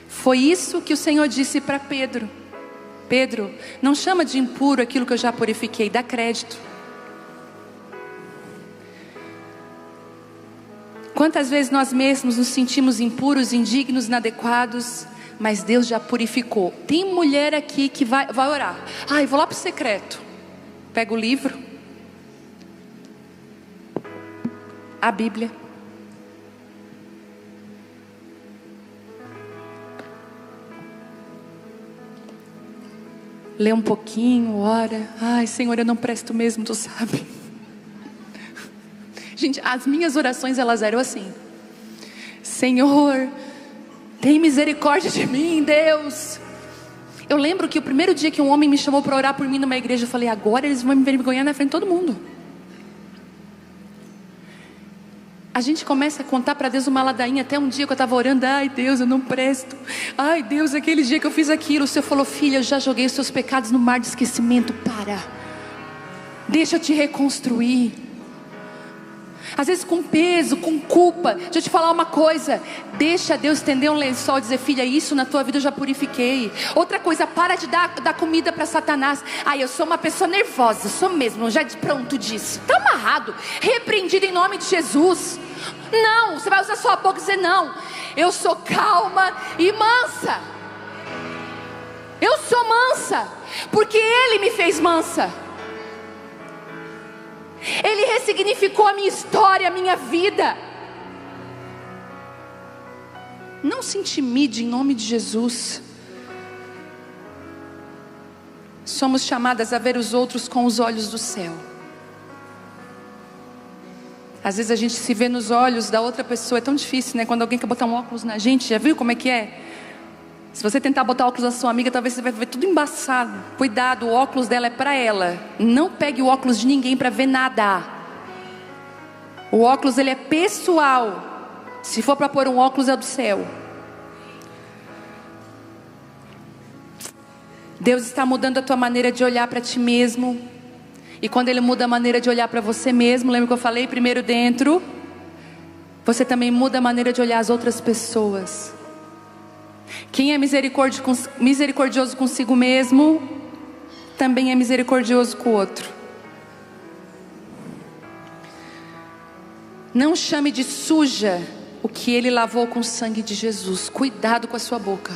Foi isso que o Senhor disse para Pedro. Pedro, não chama de impuro aquilo que eu já purifiquei, dá crédito. Quantas vezes nós mesmos nos sentimos impuros, indignos, inadequados, mas Deus já purificou. Tem mulher aqui que vai orar. Eu vou lá para o secreto. Pega o livro, a Bíblia, lê um pouquinho, ora. Senhor, eu não presto mesmo, tu sabe. Gente, as minhas orações elas eram assim: Senhor, tem misericórdia de mim, Deus. Eu lembro que o primeiro dia que um homem me chamou para orar por mim numa igreja, eu falei: agora eles vão me envergonhar na frente de todo mundo. A gente começa a contar para Deus uma ladainha. Até um dia que eu estava orando: Deus, eu não presto. Deus, aquele dia que eu fiz aquilo. O Senhor falou: filha, eu já joguei os seus pecados no mar de esquecimento. Deixa eu te reconstruir. Às vezes com peso, com culpa. Deixa eu te falar uma coisa: deixa Deus estender um lençol e dizer: filha, isso na tua vida eu já purifiquei. Outra coisa, para de dar comida para Satanás. Eu sou uma pessoa nervosa, sou mesmo, já de pronto disso. Está amarrado, repreendido em nome de Jesus. Não, você vai usar sua boca e dizer: não, eu sou calma e mansa. Eu sou mansa, porque Ele me fez mansa. Ele ressignificou a minha história, a minha vida. Não se intimide em nome de Jesus. Somos chamadas a ver os outros com os olhos do céu. Às vezes a gente se vê nos olhos da outra pessoa. É tão difícil, né? Quando alguém quer botar um óculos na gente. Já viu como é que é? Se você tentar botar óculos na sua amiga, talvez você vai ver tudo embaçado. Cuidado, o óculos dela é para ela. Não pegue o óculos de ninguém para ver nada. O óculos, ele é pessoal. Se for para pôr um óculos, é do céu. Deus está mudando a tua maneira de olhar para ti mesmo. E quando Ele muda a maneira de olhar para você mesmo, lembra que eu falei? Primeiro dentro, você também muda a maneira de olhar as outras pessoas. Quem é misericordioso consigo mesmo, também é misericordioso com o outro. Não chame de suja o que Ele lavou com o sangue de Jesus. Cuidado com a sua boca.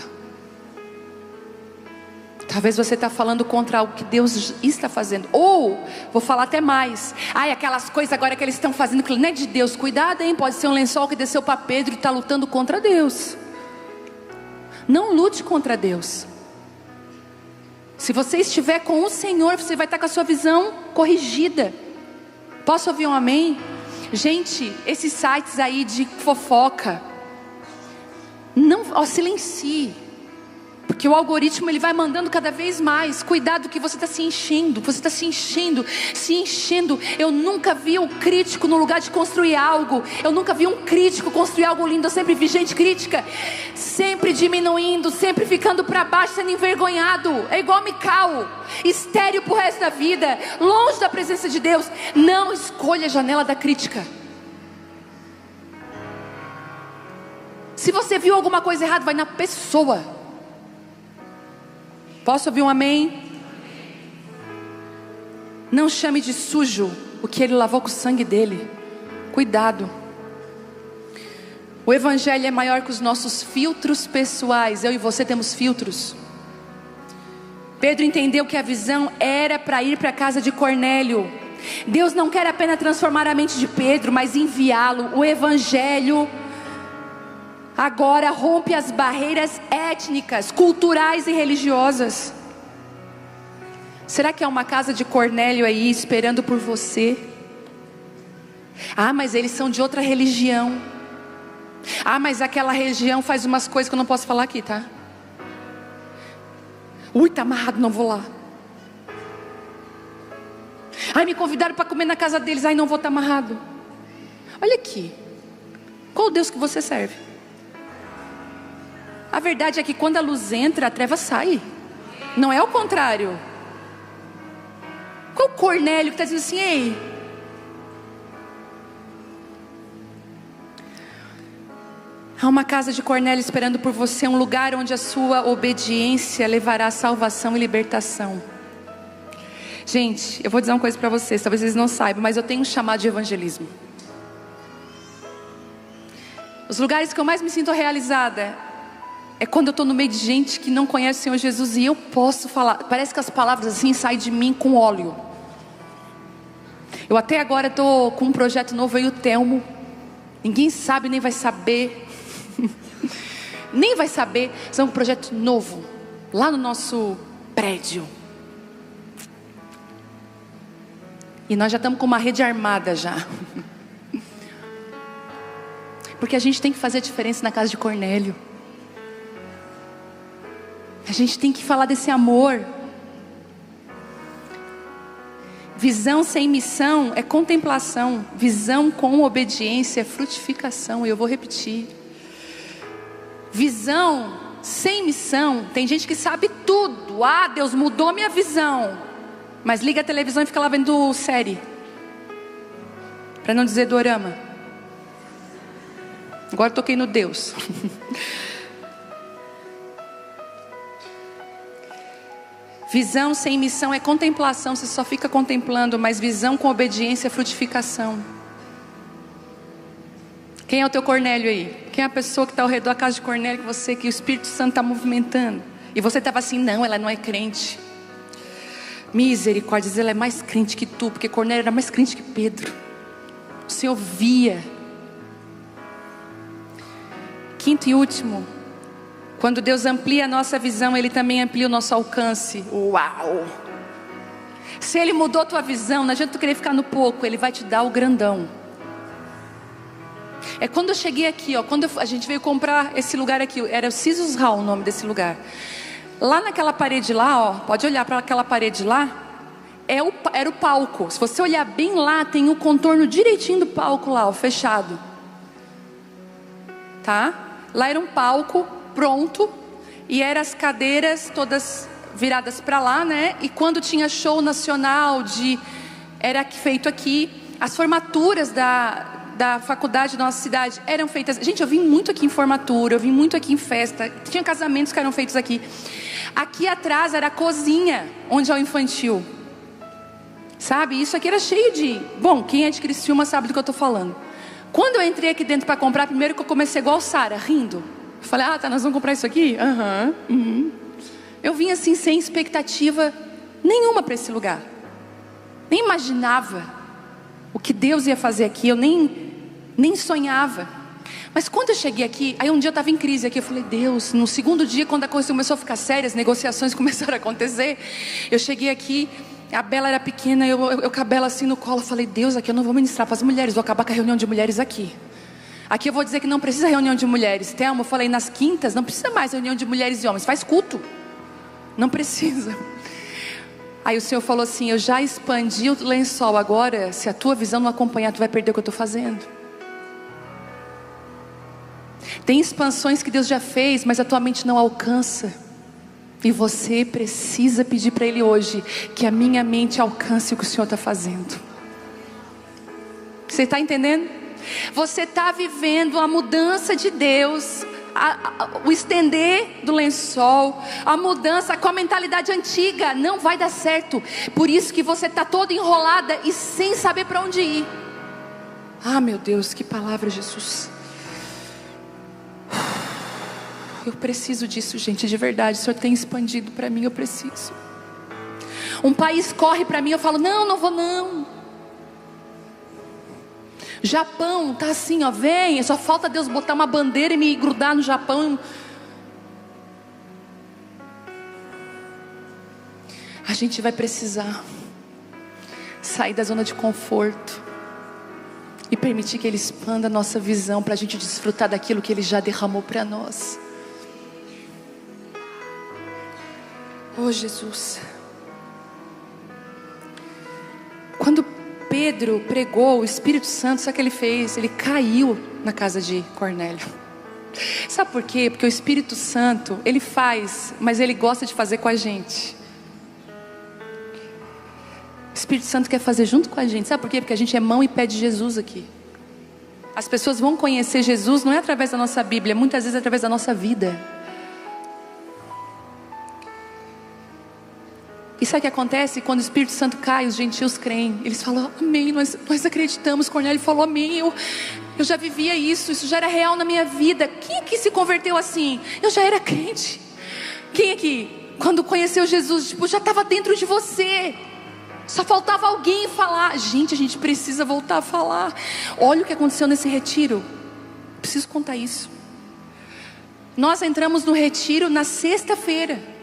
Talvez você está falando contra algo que Deus está fazendo. Ou, vou falar até mais. Ai, aquelas coisas agora que eles estão fazendo que não é de Deus. Cuidado, hein? Pode ser um lençol que desceu para Pedro e está lutando contra Deus. Não lute contra Deus. Se você estiver com o Senhor, você vai estar com a sua visão corrigida. Posso ouvir um amém? Gente, esses sites aí de fofoca, não, silencie. Porque o algoritmo ele vai mandando cada vez mais. Cuidado que você está se enchendo. Você está se enchendo. Eu nunca vi um crítico no lugar de construir algo. Eu nunca vi um crítico construir algo lindo. Eu sempre vi gente crítica sempre diminuindo, sempre ficando para baixo, sendo envergonhado. É igual Mical, estéril pro resto da vida, longe da presença de Deus. Não escolha a janela da crítica. Se você viu alguma coisa errada, vai na pessoa. Posso ouvir um amém? Não chame de sujo o que Ele lavou com o sangue dele. Cuidado. O Evangelho é maior que os nossos filtros pessoais. Eu e você temos filtros. Pedro entendeu que a visão era para ir para a casa de Cornélio. Deus não quer apenas transformar a mente de Pedro, mas enviá-lo. O Evangelho agora rompe as barreiras étnicas, culturais e religiosas. Será que é uma casa de Cornélio aí esperando por você? Ah, mas eles são de outra religião. Ah, mas aquela religião faz umas coisas que eu não posso falar aqui, tá? Ui, tá amarrado, não vou lá. Ai, me convidaram para comer na casa deles. Ai, não vou estar amarrado. Olha aqui. Qual o Deus que você serve? A verdade é que quando a luz entra, a treva sai. Não é o contrário. Qual Cornélio que está dizendo assim: ei, há uma casa de Cornélio esperando por você, um lugar onde a sua obediência levará salvação e libertação. Gente, eu vou dizer uma coisa para vocês, talvez vocês não saibam, mas eu tenho um chamado de evangelismo. Os lugares que eu mais me sinto realizada é quando eu estou no meio de gente que não conhece o Senhor Jesus e eu posso falar. Parece que as palavras assim saem de mim com óleo. Eu até agora estou com um projeto novo aí, o Telmo. Ninguém sabe, nem vai saber. Nem vai saber. É um projeto novo lá no nosso prédio. E nós já estamos com uma rede armada já. Porque a gente tem que fazer a diferença na casa de Cornélio. A gente tem que falar desse amor. Visão sem missão é contemplação. Visão com obediência é frutificação. E eu vou repetir. Visão sem missão. Tem gente que sabe tudo. Ah, Deus mudou minha visão. Mas liga a televisão e fica lá vendo série. Para não dizer dorama. Agora toquei no Deus. Visão sem missão é contemplação. Você só fica contemplando. Mas visão com obediência é frutificação. Quem é o teu Cornélio aí? Quem é a pessoa que está ao redor da casa de Cornélio que o Espírito Santo está movimentando? E você estava assim: não, ela não é crente. Misericórdia, ela é mais crente que tu. Porque Cornélio era mais crente que Pedro. O Senhor via. Quinto e último, quando Deus amplia a nossa visão, Ele também amplia o nosso alcance. Uau! Se Ele mudou a tua visão, não adianta tu querer ficar no pouco, Ele vai te dar o grandão. É quando eu cheguei aqui, ó, quando a gente veio comprar esse lugar aqui, era o Sisus Hall o nome desse lugar. Lá naquela parede lá, ó, pode olhar para aquela parede lá, era o palco. Se você olhar bem lá, tem o contorno direitinho do palco lá, ó, fechado. Tá? Lá era um palco pronto e eram as cadeiras todas viradas para lá, né? E quando tinha show nacional era feito aqui. As formaturas da faculdade da nossa cidade eram feitas. Gente, eu vim muito aqui em formatura, eu vim muito aqui em festa. Tinha casamentos que eram feitos aqui. Aqui atrás era a cozinha, onde é o infantil. Sabe? Isso aqui era cheio de... Bom, quem é de Criciúma sabe do que eu estou falando. Quando eu entrei aqui dentro para comprar, primeiro que eu comecei igual Sara, rindo. Eu falei: ah, tá, nós vamos comprar isso aqui? Eu vim assim sem expectativa nenhuma para esse lugar. Nem imaginava o que Deus ia fazer aqui. Eu nem sonhava. Mas quando eu cheguei aqui, aí um dia eu estava em crise aqui. Eu falei, Deus, no segundo dia, quando a coisa começou a ficar séria, as negociações começaram a acontecer. Eu cheguei aqui, a Bela era pequena, eu com a Bela assim no colo. Eu falei, Deus, aqui eu não vou ministrar para as mulheres, vou acabar com a reunião de mulheres aqui. Aqui eu vou dizer que não precisa reunião de mulheres. Thelma, eu falei, nas quintas não precisa mais reunião de mulheres e homens, faz culto. Não precisa. Aí o Senhor falou assim, eu já expandi o lençol, agora se a tua visão não acompanhar, tu vai perder o que eu estou fazendo. Tem expansões que Deus já fez, mas a tua mente não alcança. E você precisa pedir para Ele hoje que a minha mente alcance o que o Senhor está fazendo. Você está entendendo? Você está vivendo a mudança de Deus, o estender do lençol, a mudança com a mentalidade antiga não vai dar certo. Por isso que você está toda enrolada e sem saber para onde ir. Ah, meu Deus, que palavra, Jesus. Eu preciso disso, gente, de verdade. O Senhor tem expandido para mim, eu preciso. Um país corre para mim, eu falo, não vou não. Japão tá assim, ó, vem, só falta Deus botar uma bandeira e me grudar no Japão. A gente vai precisar sair da zona de conforto e permitir que Ele expanda a nossa visão, para a gente desfrutar daquilo que Ele já derramou para nós. Oh Jesus. Quando Pedro pregou, o Espírito Santo, sabe o que ele fez? Ele caiu na casa de Cornélio. Sabe por quê? Porque o Espírito Santo, Ele faz, mas Ele gosta de fazer com a gente. O Espírito Santo quer fazer junto com a gente. Sabe por quê? Porque a gente é mão e pé de Jesus aqui. As pessoas vão conhecer Jesus não é através da nossa Bíblia, muitas vezes é através da nossa vida. E sabe o que acontece? Quando o Espírito Santo cai, os gentios creem. Eles falam, amém, nós acreditamos. Cornélio falou, amém, eu já vivia isso já era real na minha vida. Quem aqui se converteu assim? Eu já era crente. Quem aqui, quando conheceu Jesus, já estava dentro de você, só faltava alguém falar. Gente, a gente precisa voltar a falar. Olha o que aconteceu nesse retiro. Preciso contar isso. Nós entramos no retiro na sexta-feira,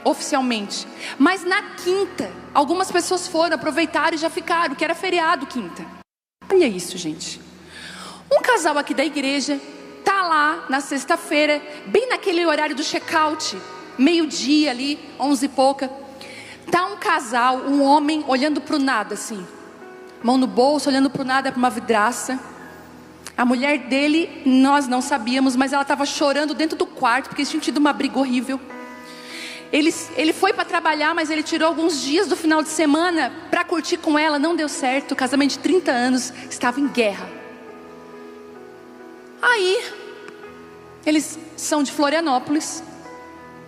oficialmente, mas na quinta algumas pessoas foram, aproveitaram e já ficaram, que era feriado quinta. Olha isso, gente. Um casal aqui da igreja tá lá na sexta-feira, bem naquele horário do check-out, meio-dia ali, 11 e pouca. Tá um casal, um homem olhando para o nada assim, mão no bolso, olhando para o nada, para uma vidraça. A mulher dele, nós não sabíamos, mas ela estava chorando dentro do quarto, porque eles tinham tido uma briga horrível. Ele foi para trabalhar, mas ele tirou alguns dias do final de semana para curtir com ela, não deu certo. O casamento de 30 anos estava em guerra. Aí, eles são de Florianópolis,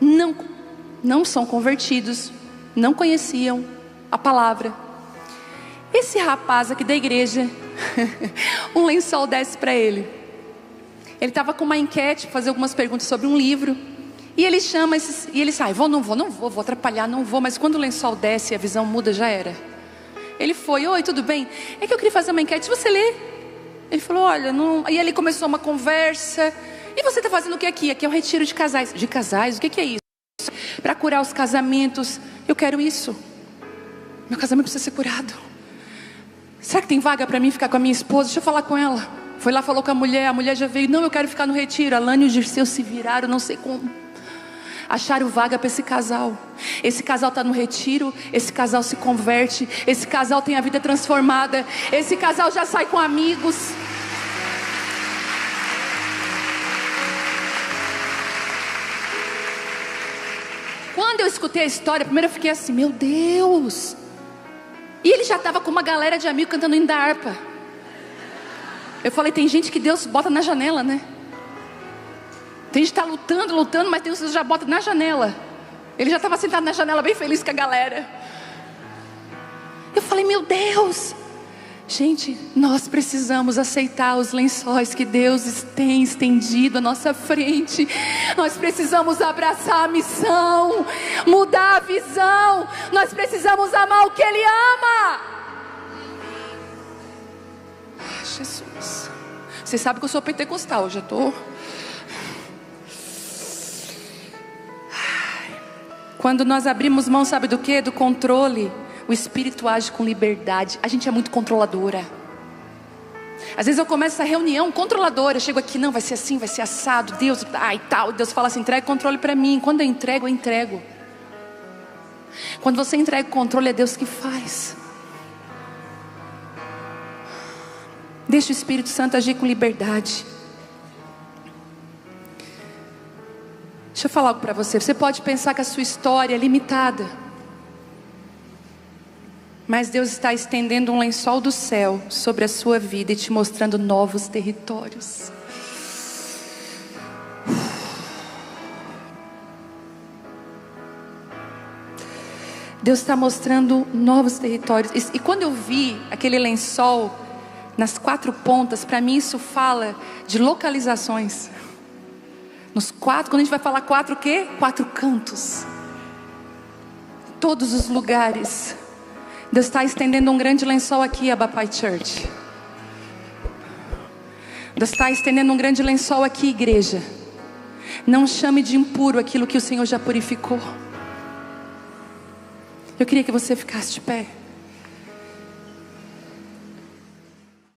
não são convertidos, não conheciam a palavra. Esse rapaz aqui da igreja, um lençol desce para ele. Ele estava com uma enquete, fazer algumas perguntas sobre um livro. E ele chama e ele sai, não vou atrapalhar, não vou. Mas quando o lençol desce e a visão muda, já era. Ele foi, oi, tudo bem? É que eu queria fazer uma enquete, você lê? Ele falou, olha, não. Aí ele começou uma conversa. E você está fazendo o que aqui? Aqui é um retiro de casais. De casais? O que é isso? Para curar os casamentos. Eu quero isso. Meu casamento precisa ser curado. Será que tem vaga para mim ficar com a minha esposa? Deixa eu falar com ela. Foi lá, falou com a mulher já veio. Não, eu quero ficar no retiro. A Lana e o Dirceu se viraram, não sei como. Acharam vaga para esse casal. Esse casal está no retiro. Esse casal se converte. Esse casal tem a vida transformada. Esse casal já sai com amigos. Quando eu escutei a história, primeiro eu fiquei assim, meu Deus. E ele já estava com uma galera de amigos cantando hino da harpa. Eu falei, tem gente que Deus bota na janela, né? Tem gente que está lutando, mas Deus já bota na janela. Ele já estava sentado na janela bem feliz com a galera. Eu falei, meu Deus. Gente, nós precisamos aceitar os lençóis que Deus tem estendido à nossa frente. Nós precisamos abraçar a missão, mudar a visão. Nós precisamos amar o que Ele ama. Jesus, você sabe que eu sou pentecostal, eu já estou. Quando nós abrimos mão, sabe do que? Do controle. O Espírito age com liberdade. A gente é muito controladora. Às vezes eu começo essa reunião controladora. Eu chego aqui, não, vai ser assim, vai ser assado. Deus, e tal. Deus fala assim, entrega o controle para mim. Quando eu entrego. Quando você entrega o controle, é Deus que faz. Deixa o Espírito Santo agir com liberdade. Deixa eu falar algo para você. Você pode pensar que a sua história é limitada, mas Deus está estendendo um lençol do céu sobre a sua vida e te mostrando novos territórios. Deus está mostrando novos territórios. E quando eu vi aquele lençol nas 4 pontas, para mim isso fala de localizações. Nos 4, quando a gente vai falar 4 o quê? 4 cantos. Todos os lugares. Deus está estendendo um grande lençol aqui, Abapai Church. Deus está estendendo um grande lençol aqui, igreja. Não chame de impuro aquilo que o Senhor já purificou. Eu queria que você ficasse de pé.